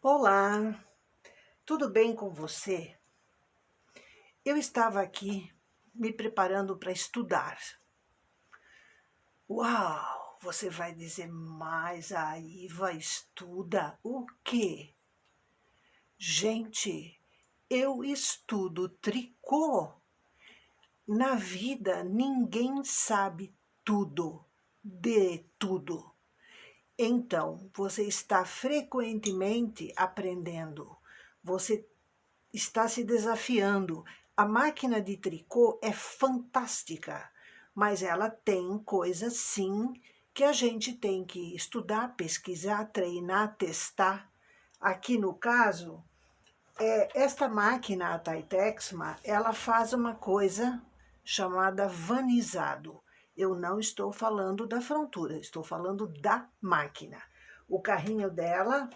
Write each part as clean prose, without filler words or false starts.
Olá, tudo bem com você? Eu estava aqui me preparando para estudar. Uau, você vai dizer, mas a Iva estuda o quê? Gente, eu estudo tricô. Na vida, ninguém sabe tudo, de tudo. Então, você está frequentemente aprendendo. Você está se desafiando. A máquina de tricô é fantástica, mas ela tem coisas, sim, que a gente tem que estudar, pesquisar, treinar, testar. Aqui no caso, esta máquina, a Titexma, ela faz uma coisa chamada vanizado. Eu não estou falando da frontura, estou falando da máquina. O carrinho dela,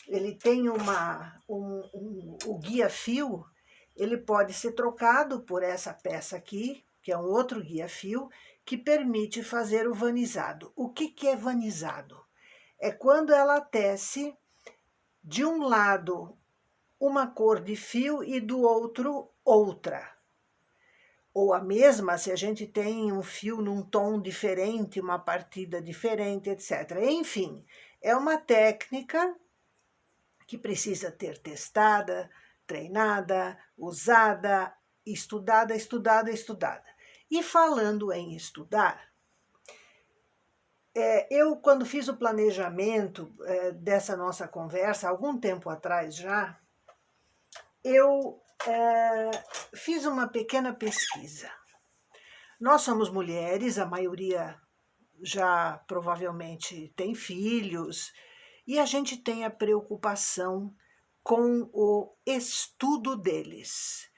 ele tem o guia-fio, ele pode ser trocado por essa peça aqui, que é um outro guia-fio, que permite fazer o vanizado. O que é vanizado? É quando ela tece de um lado uma cor de fio e do outro outra. Ou a mesma, se a gente tem um fio num tom diferente, uma partida diferente, etc. Enfim, é uma técnica que precisa ter testada, treinada, usada, estudada, estudada, estudada. E falando em estudar, eu quando fiz o planejamento dessa nossa conversa, algum tempo atrás já, eu fiz uma pequena pesquisa. Nós somos mulheres, a maioria já provavelmente tem filhos, e a gente tem a preocupação com o estudo deles.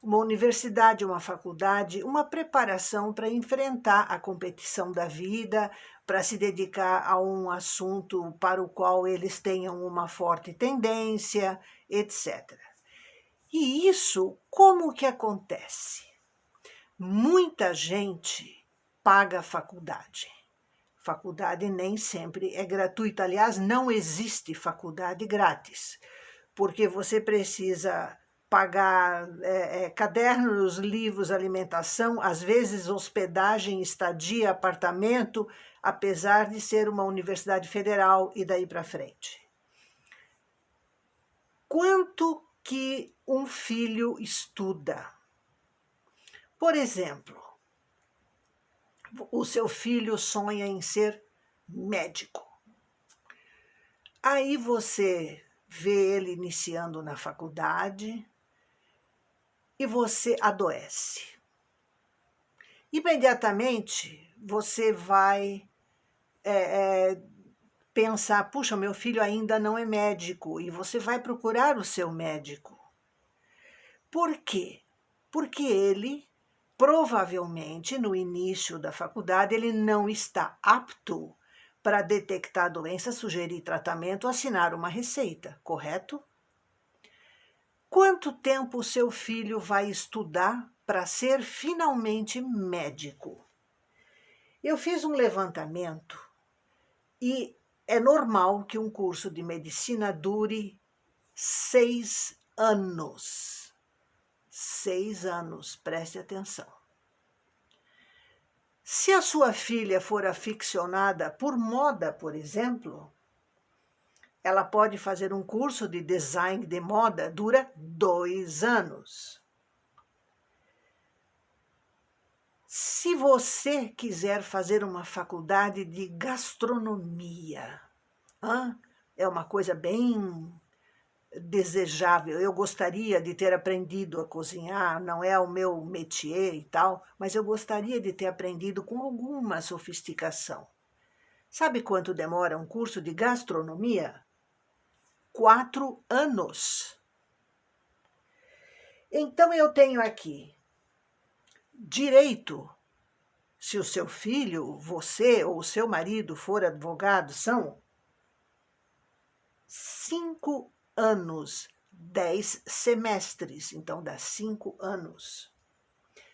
Uma universidade, uma faculdade, uma preparação para enfrentar a competição da vida, para se dedicar a um assunto para o qual eles tenham uma forte tendência, etc. E isso, como que acontece? Muita gente paga a faculdade. Faculdade nem sempre é gratuita. Aliás, não existe faculdade grátis, porque você precisa pagar cadernos, livros, alimentação, às vezes hospedagem, estadia, apartamento, apesar de ser uma universidade federal e daí para frente. Quanto que um filho estuda? Por exemplo, o seu filho sonha em ser médico. Aí você vê ele iniciando na faculdade e você adoece. Imediatamente você vai pensar, puxa, meu filho ainda não é médico, e você vai procurar o seu médico. Por quê? Porque ele, provavelmente, no início da faculdade, ele não está apto para detectar a doença, sugerir tratamento, assinar uma receita, correto? Quanto tempo o seu filho vai estudar para ser finalmente médico? Eu fiz um levantamento e é normal que um curso de medicina dure 6 anos. 6 anos, preste atenção. Se a sua filha for aficionada por moda, por exemplo, ela pode fazer um curso de design de moda, dura 2 anos. Se você quiser fazer uma faculdade de gastronomia, é uma coisa bem desejável. Eu gostaria de ter aprendido a cozinhar, não é o meu métier e tal, mas eu gostaria de ter aprendido com alguma sofisticação. Sabe quanto demora um curso de gastronomia? 4 anos. Então eu tenho aqui direito, se o seu filho, você ou o seu marido for advogado, são 5 anos, 10 semestres, então dá 5 anos.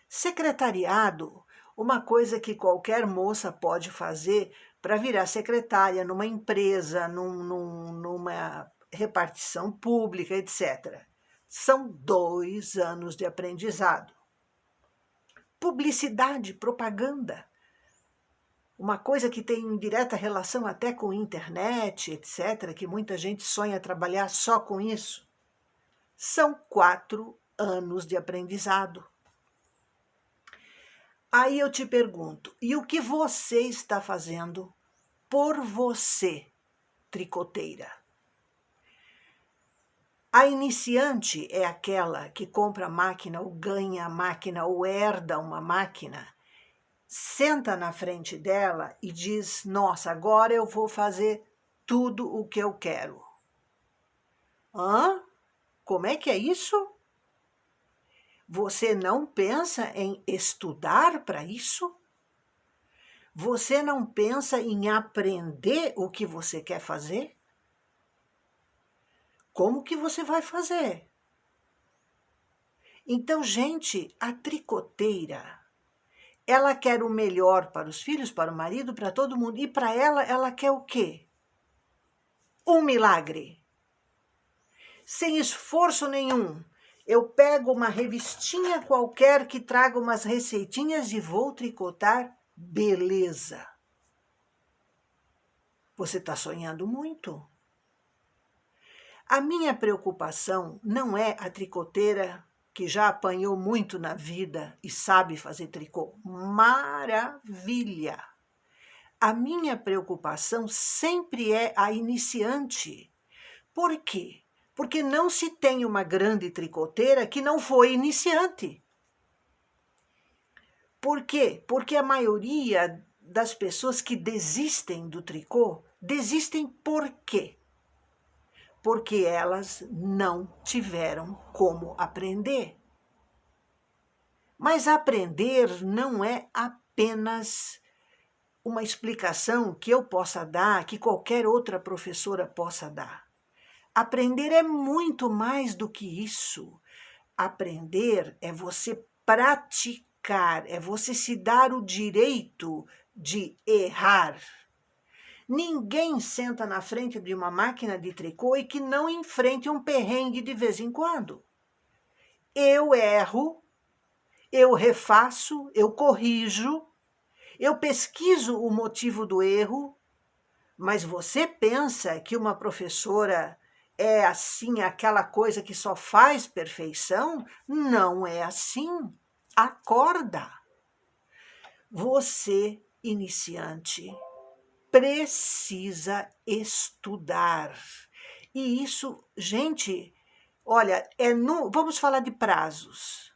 Secretariado, uma coisa que qualquer moça pode fazer para virar secretária numa empresa, numa repartição pública, etc. São 2 anos de aprendizado. Publicidade, propaganda, uma coisa que tem direta relação até com internet, etc., que muita gente sonha trabalhar só com isso. São 4 anos de aprendizado. Aí eu te pergunto, e o que você está fazendo por você, tricoteira? A iniciante é aquela que compra a máquina, ou ganha a máquina, ou herda uma máquina, senta na frente dela e diz, nossa, agora eu vou fazer tudo o que eu quero. Hã? Como é que é isso? Você não pensa em estudar para isso? Você não pensa em aprender o que você quer fazer? Como que você vai fazer? Então, gente, a tricoteira, ela quer o melhor para os filhos, para o marido, para todo mundo. E para ela quer o quê? Um milagre. Sem esforço nenhum. Eu pego uma revistinha qualquer que traga umas receitinhas e vou tricotar. Beleza. Você está sonhando muito? A minha preocupação não é a tricoteira que já apanhou muito na vida e sabe fazer tricô. Maravilha! A minha preocupação sempre é a iniciante. Por quê? Porque não se tem uma grande tricoteira que não foi iniciante. Por quê? Porque a maioria das pessoas que desistem do tricô, desistem por quê? Porque elas não tiveram como aprender. Mas aprender não é apenas uma explicação que eu possa dar, que qualquer outra professora possa dar. Aprender é muito mais do que isso. Aprender é você praticar, é você se dar o direito de errar. Ninguém senta na frente de uma máquina de tricô e que não enfrente um perrengue de vez em quando. Eu erro, eu refaço, eu corrijo, eu pesquiso o motivo do erro, mas você pensa que uma professora é assim, aquela coisa que só faz perfeição? Não é assim. Acorda. Você, iniciante, precisa estudar. E isso, gente, olha, vamos falar de prazos.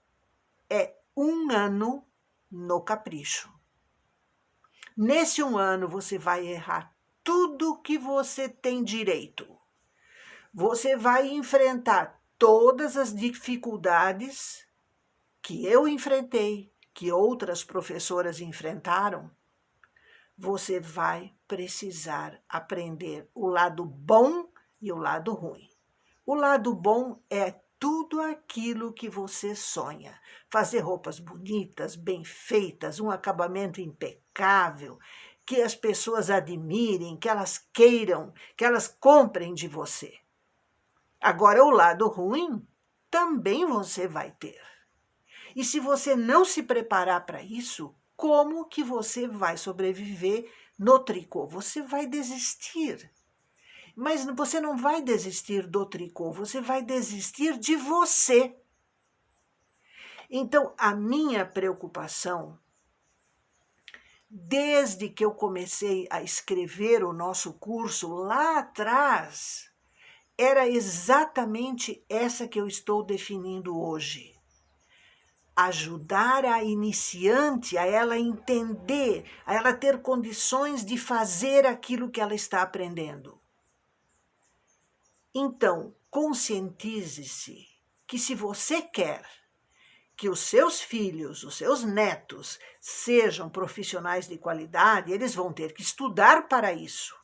É 1 ano no capricho. Nesse 1 ano, você vai errar tudo que você tem direito. Você vai enfrentar todas as dificuldades que eu enfrentei, que outras professoras enfrentaram. Você vai precisar aprender o lado bom e o lado ruim. O lado bom é tudo aquilo que você sonha. Fazer roupas bonitas, bem feitas, um acabamento impecável, que as pessoas admirem, que elas queiram, que elas comprem de você. Agora, o lado ruim também você vai ter. E se você não se preparar para isso, como que você vai sobreviver no tricô? Você vai desistir. Mas você não vai desistir do tricô, você vai desistir de você. Então, a minha preocupação, desde que eu comecei a escrever o nosso curso lá atrás, era exatamente essa que eu estou definindo hoje. Ajudar a iniciante, a ela entender, a ela ter condições de fazer aquilo que ela está aprendendo. Então, conscientize-se que se você quer que os seus filhos, os seus netos, sejam profissionais de qualidade, eles vão ter que estudar para isso.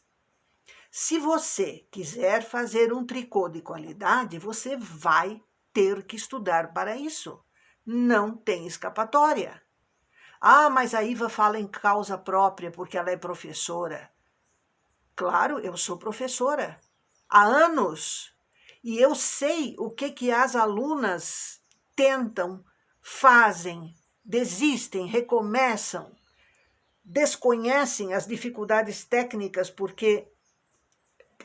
Se você quiser fazer um tricô de qualidade, você vai ter que estudar para isso. Não tem escapatória. Ah, mas a Iva fala em causa própria porque ela é professora. Claro, eu sou professora. há anos, e eu sei o que as alunas tentam, fazem, desistem, recomeçam, desconhecem as dificuldades técnicas porque,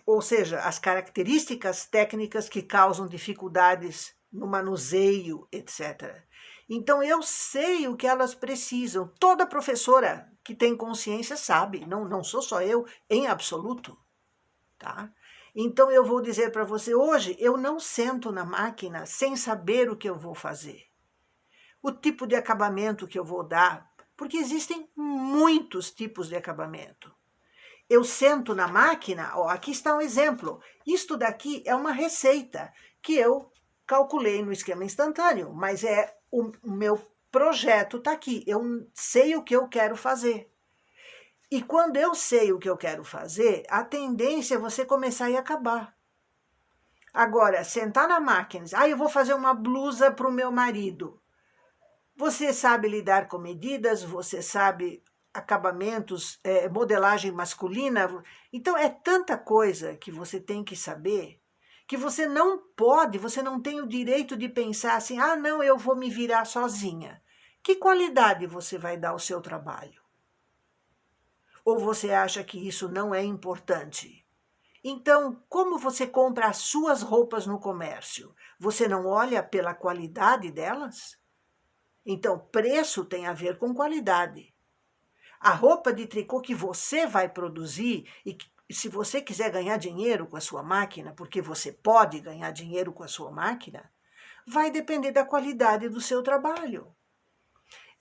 ou seja, as características técnicas que causam dificuldades no manuseio, etc. Então, eu sei o que elas precisam. Toda professora que tem consciência sabe, não sou só eu, em absoluto. Tá? Então, eu vou dizer para você, hoje, eu não sento na máquina sem saber o que eu vou fazer. O tipo de acabamento que eu vou dar, porque existem muitos tipos de acabamento. Eu sento na máquina, ó, aqui está um exemplo. Isto daqui é uma receita que eu calculei no esquema instantâneo, mas o meu projeto está aqui. Eu sei o que eu quero fazer. E quando eu sei o que eu quero fazer, a tendência é você começar e acabar. Agora, sentar na máquina, eu vou fazer uma blusa para o meu marido. Você sabe lidar com medidas, você sabe acabamentos, modelagem masculina. Então, é tanta coisa que você tem que saber, que você não pode, você não tem o direito de pensar assim, não, eu vou me virar sozinha. Que qualidade você vai dar ao seu trabalho? Ou você acha que isso não é importante? Então, como você compra as suas roupas no comércio? Você não olha pela qualidade delas? Então, preço tem a ver com qualidade. A roupa de tricô que você vai produzir, e se você quiser ganhar dinheiro com a sua máquina, porque você pode ganhar dinheiro com a sua máquina, vai depender da qualidade do seu trabalho.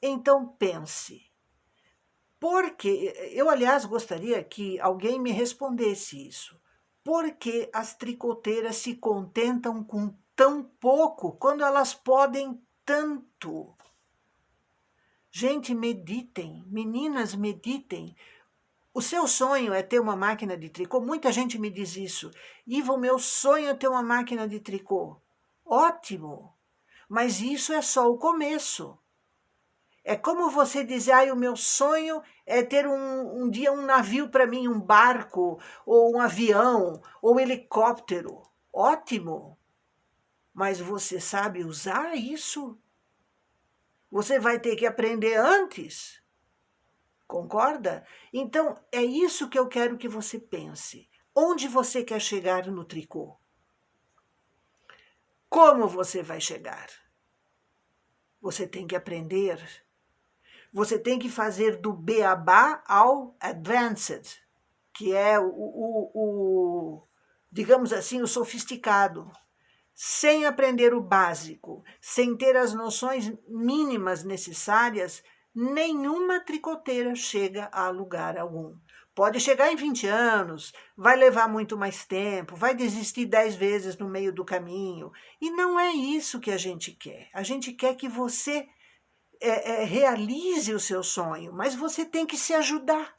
Então, pense. Porque eu, aliás, gostaria que alguém me respondesse isso. Por que as tricoteiras se contentam com tão pouco quando elas podem tanto? Gente, meditem, meninas, meditem. O seu sonho é ter uma máquina de tricô? Muita gente me diz isso. Iva, o meu sonho é ter uma máquina de tricô. Ótimo, mas isso é só o começo. É como você dizer, o meu sonho é ter um dia um navio para mim, um barco, ou um avião, ou um helicóptero. Ótimo, mas você sabe usar isso? Você vai ter que aprender antes. Concorda? Então, é isso que eu quero que você pense. Onde você quer chegar no tricô? Como você vai chegar? Você tem que aprender. Você tem que fazer do beabá ao advanced, que é digamos assim, o sofisticado. Sem aprender o básico, sem ter as noções mínimas necessárias, nenhuma tricoteira chega a lugar algum. Pode chegar em 20 anos, vai levar muito mais tempo, vai desistir 10 vezes no meio do caminho. E não é isso que a gente quer. A gente quer que você realize o seu sonho, mas você tem que se ajudar.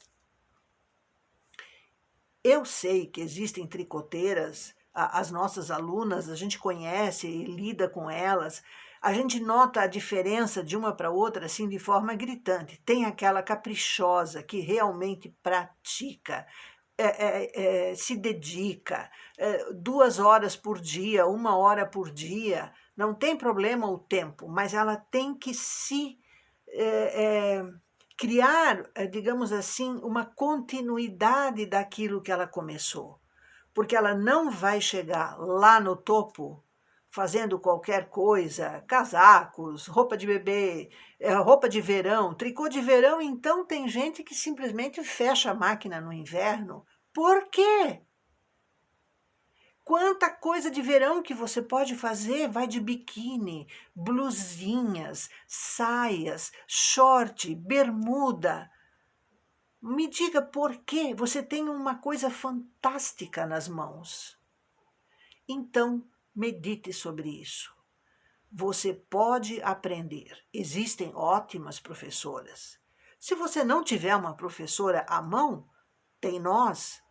Eu sei que existem tricoteiras, as nossas alunas, a gente conhece e lida com elas, a gente nota a diferença de uma para outra assim de forma gritante. Tem aquela caprichosa que realmente pratica, se dedica, 2 horas por dia, 1 hora por dia, não tem problema o tempo, mas ela tem que se criar, digamos assim, uma continuidade daquilo que ela começou. Porque ela não vai chegar lá no topo fazendo qualquer coisa, casacos, roupa de bebê, roupa de verão, tricô de verão. Então tem gente que simplesmente fecha a máquina no inverno. Por quê? Quanta coisa de verão que você pode fazer, vai de biquíni, blusinhas, saias, short, bermuda. Me diga por quê? Você tem uma coisa fantástica nas mãos. Então, medite sobre isso. Você pode aprender. Existem ótimas professoras. Se você não tiver uma professora à mão, tem nós.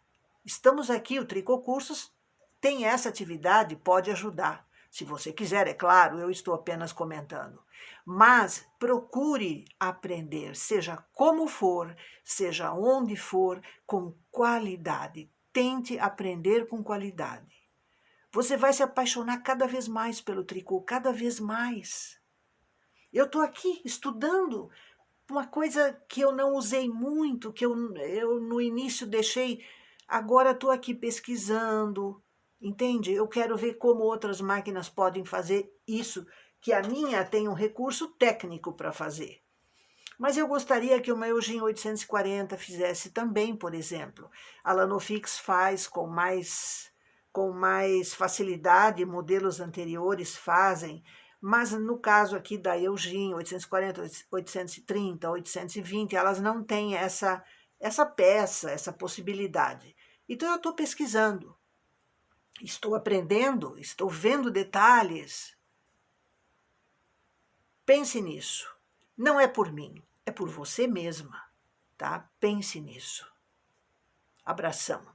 Estamos aqui, o Tricô Cursos tem essa atividade, pode ajudar. Se você quiser, é claro, eu estou apenas comentando. Mas procure aprender, seja como for, seja onde for, com qualidade. tente aprender com qualidade. Você vai se apaixonar cada vez mais pelo tricô, cada vez mais. Eu estou aqui estudando uma coisa que eu não usei muito, que eu no início deixei, agora estou aqui pesquisando, entende? Eu quero ver como outras máquinas podem fazer isso, que a minha tem um recurso técnico para fazer. Mas eu gostaria que uma Eugene 840 fizesse também, por exemplo. A Lanofix faz com mais facilidade, modelos anteriores fazem, mas no caso aqui da Eugene 840, 830, 820, elas não têm essa peça, essa possibilidade. Então eu estou pesquisando, estou aprendendo, estou vendo detalhes. Pense nisso. Não é por mim, é por você mesma, tá? Pense nisso. Abração.